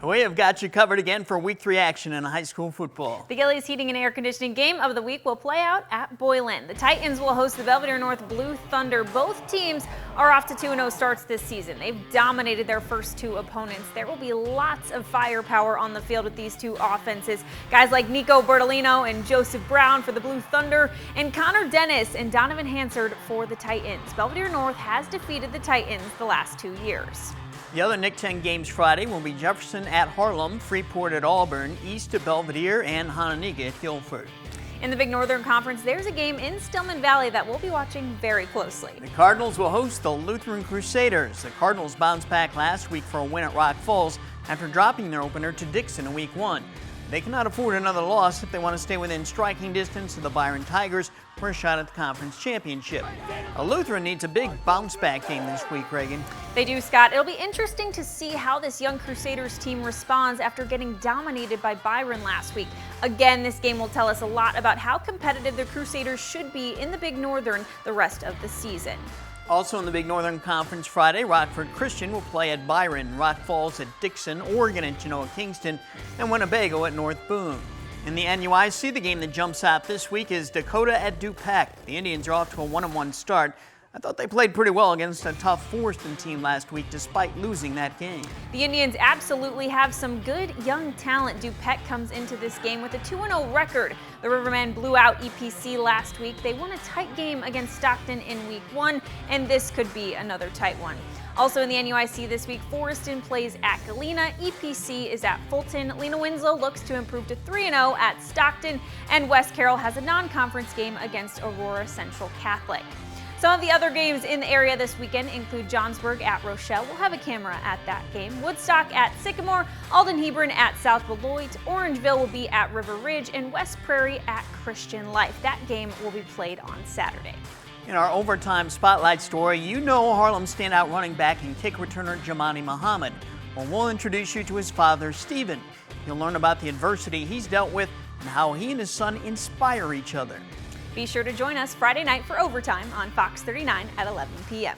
We have got you covered again for week 3 action in high school football. The Gillies Heating and Air Conditioning game of the week will play out at Boylan. The Titans will host the Belvidere North Blue Thunder. Both teams are off to 2-0 starts this season. They've dominated their first 2 opponents. There will be lots of firepower on the field with these 2 offenses. Guys like Nico Bertolino and Joseph Brown for the Blue Thunder, and Connor Dennis and Donovan Hansard for the Titans. Belvidere North has defeated the Titans the last 2 years. The other Nick 10 games Friday will be Jefferson at Harlem, Freeport at Auburn, East at Belvidere, and Hononegah at Guilford. In the Big Northern Conference, there's a game in Stillman Valley that we'll be watching very closely. The Cardinals will host the Lutheran Crusaders. The Cardinals bounced back last week for a win at Rock Falls after dropping their opener to Dixon in Week 1. They cannot afford another loss if they want to stay within striking distance of the Byron Tigers for a shot at the conference championship. A Lutheran needs a big bounce-back game this week, Reagan. They do, Scott. It'll be interesting to see how this young Crusaders team responds after getting dominated by Byron last week. Again, this game will tell us a lot about how competitive the Crusaders should be in the Big Northern the rest of the season. Also in the Big Northern Conference Friday, Rockford Christian will play at Byron, Rock Falls at Dixon, Oregon at Genoa Kingston, and Winnebago at North Boone. In the NUIC, the game that jumps out this week is Dakota at Dupo. The Indians are off to a 1-1 start. I thought they played pretty well against a tough Forreston team last week despite losing that game. The Indians absolutely have some good young talent. Dupo comes into this game with a 2-0 record. The Rivermen blew out EPC last week. They won a tight game against Stockton in Week 1, and this could be another tight one. Also in the NUIC this week, Forreston plays at Galena, EPC is at Fulton, Lena Winslow looks to improve to 3-0 at Stockton, and West Carroll has a non-conference game against Aurora Central Catholic. Some of the other games in the area this weekend include Johnsburg at Rochelle. We'll have a camera at that game. Woodstock at Sycamore, Alden Hebron at South Beloit, Orangeville will be at River Ridge, and West Prairie at Christian Life. That game will be played on Saturday. In our overtime spotlight story, you know Harlem standout running back and kick returner Jamani Muhammad. Well, we'll introduce you to his father, Stephen. You'll learn about the adversity he's dealt with and how he and his son inspire each other. Be sure to join us Friday night for Overtime on Fox 39 at 11 p.m.